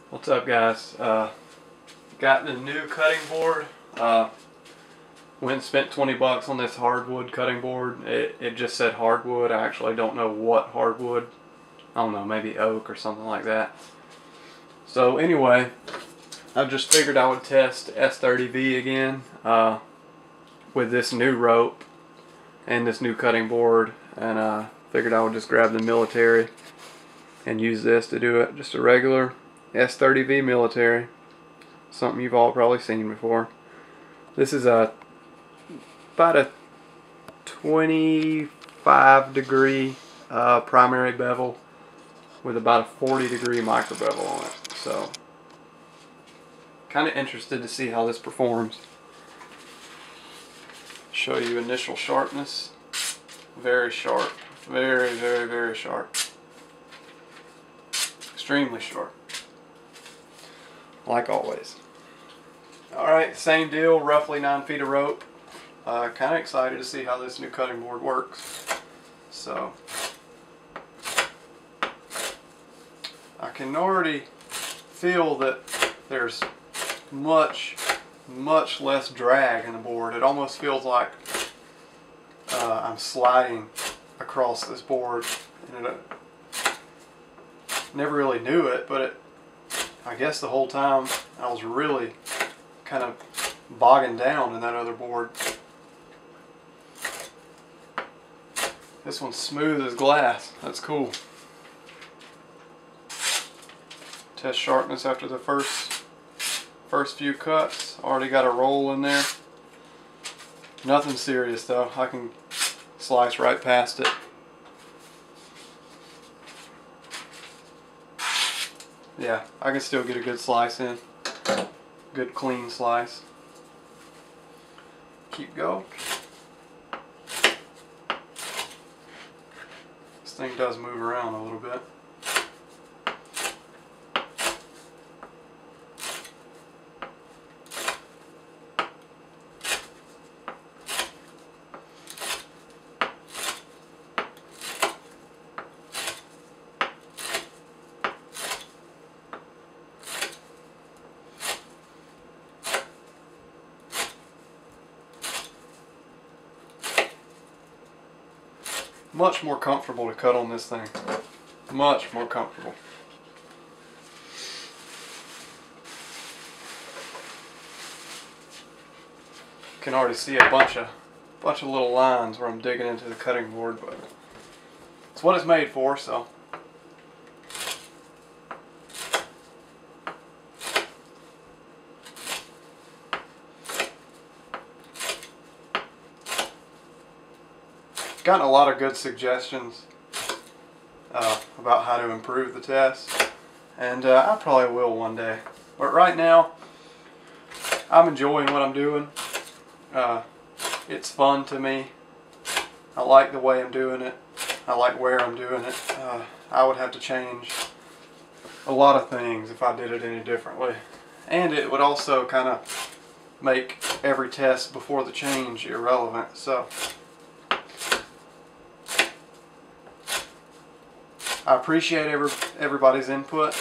What's up, guys? Got the new cutting board. Went and spent 20 bucks on this hardwood cutting board. It just said hardwood. I actually don't know what hardwood. I don't know, maybe oak or something like that. So anyway, I just figured I would test S30V again with this new rope and this new cutting board, and figured I would just grab the Military and use this to do it. Just a regular S30V Military, something you've all probably seen before. This is about a 25 degree primary bevel with about a 40 degree micro bevel on it. So kind of interested to see how this performs. Show you initial sharpness. Very sharp. Very, very, very sharp. Extremely sharp. Like always. Alright, same deal, roughly 9 feet of rope. Kind of excited to see how this new cutting board works. So, I can already feel that there's much less drag in the board. It almost feels like I'm sliding across this board. And never really knew it, but I guess the whole time I was really kind of bogging down in that other board. This one's smooth as glass. That's cool. Test sharpness after the first few cuts. Already got a roll in there. Nothing serious though. I can slice right past it. Yeah, I can still get a good slice in. Good clean slice. Keep going. This thing does move around a little bit. Much more comfortable to cut on this thing. Much more comfortable. You can already see a bunch of little lines where I'm digging into the cutting board, but it's what it's made for, so. Gotten a lot of good suggestions about how to improve the test, and I probably will one day. But right now, I'm enjoying what I'm doing. It's fun to me. I like the way I'm doing it. I like where I'm doing it. I would have to change a lot of things if I did it any differently. And it would also kind of make every test before the change irrelevant. So I appreciate everybody's input,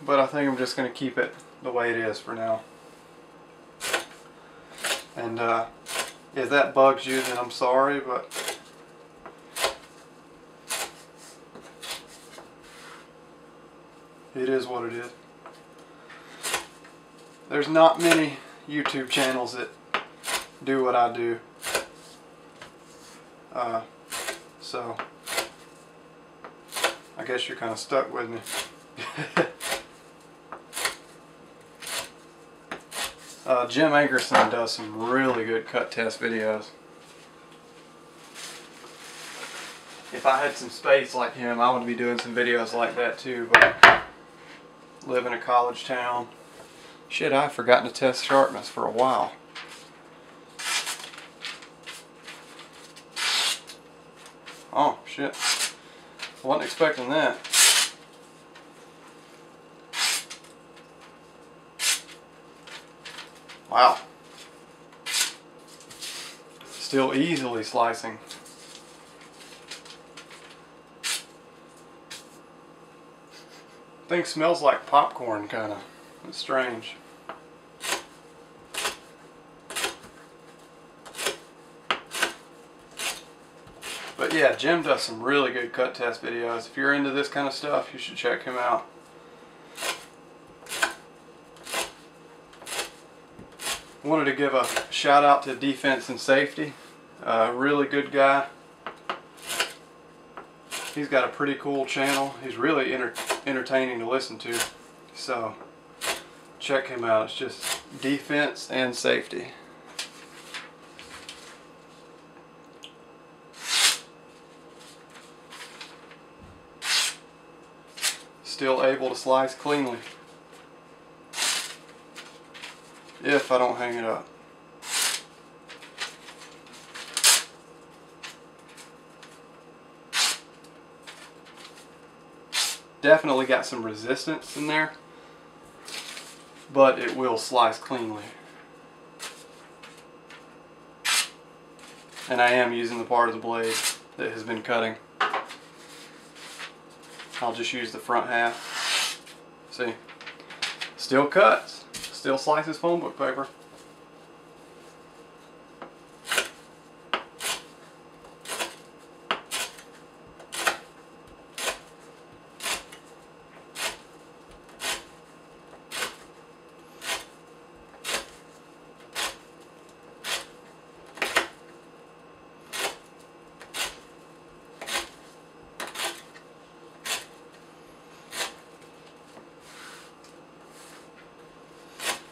but I think I'm just going to keep it the way it is for now. And if that bugs you, then I'm sorry, but it is what it is. There's not many YouTube channels that do what I do. So I guess you're kind of stuck with me. Jim Ankerson does some really good cut test videos. If I had some space like him, I would be doing some videos like that too, but live in a college town. Shit, I've forgotten to test sharpness for a while. Oh, shit. Wasn't expecting that. Wow. Still easily slicing. Thing smells like popcorn, kind of. It's strange. But yeah, Jim does some really good cut test videos. If you're into this kind of stuff, you should check him out. Wanted to give a shout out to Defense and Safety. Really good guy. He's got a pretty cool channel. He's really entertaining to listen to. So check him out. It's just Defense and Safety. Still able to slice cleanly if I don't hang it up. Definitely got some resistance in there, but it will slice cleanly. And I am using the part of the blade that has been cutting. I'll just use the front half. See? Still cuts. Still slices phone book paper.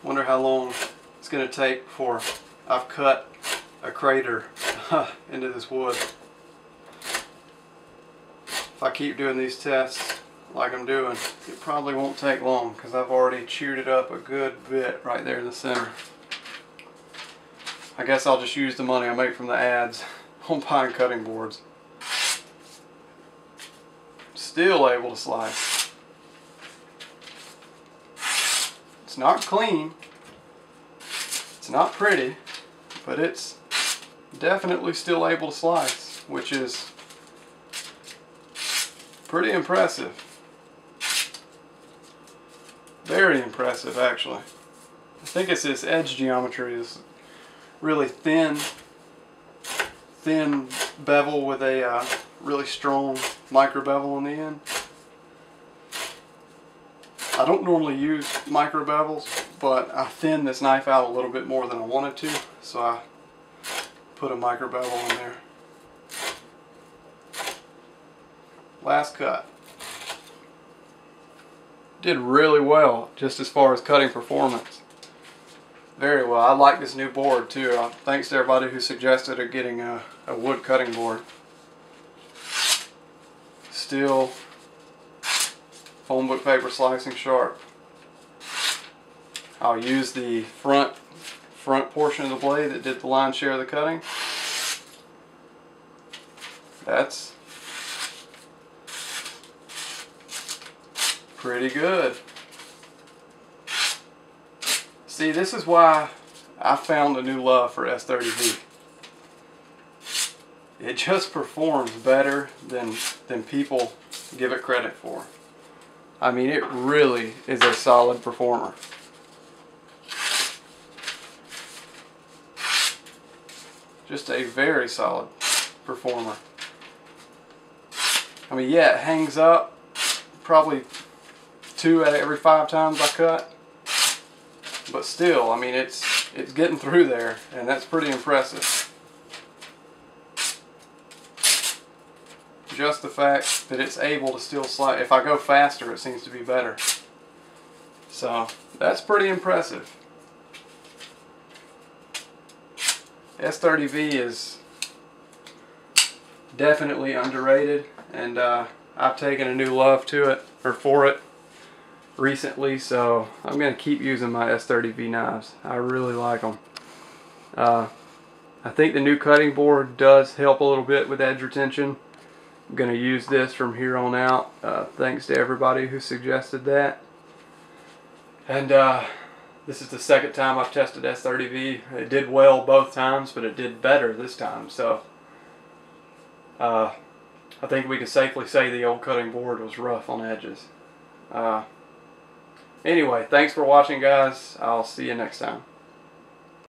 Wonder how long it's going to take before I've cut a crater into this wood. If I keep doing these tests like I'm doing, it probably won't take long because I've already chewed it up a good bit right there in the center. I guess I'll just use the money I make from the ads on buying cutting boards. Still able to slice. It's not clean, it's not pretty, but it's definitely still able to slice, which is pretty impressive. Very impressive, actually. I think it's this edge geometry, this really thin bevel with a really strong micro bevel on the end. I don't normally use micro bevels, but I thinned this knife out a little bit more than I wanted to, so I put a micro bevel in there. Last cut. Did really well, just as far as cutting performance. Very well. I like this new board too. Thanks to everybody who suggested getting a wood cutting board. Still phone book paper slicing sharp. I'll use the front portion of the blade that did the lion's share of the cutting. That's pretty good. See, this is why I found a new love for S30V. It just performs better than people give it credit for. I mean, it really is a solid performer. Just a very solid performer. I mean, yeah, it hangs up probably 2 out of every 5 times I cut. But still, I mean, it's getting through there, and that's pretty impressive. Just the fact that it's able to still slide. If I go faster, it seems to be better. So that's pretty impressive. S30V is definitely underrated, and I've taken a new love to it, or for it, recently, so I'm going to keep using my S30V knives. I really like them. I think the new cutting board does help a little bit with edge retention. I'm going to use this from here on out. Thanks to everybody who suggested that. And this is the second time I've tested S30V. It did well both times, but it did better this time. So I think we can safely say the old cutting board was rough on edges. Anyway, thanks for watching, guys. I'll see you next time.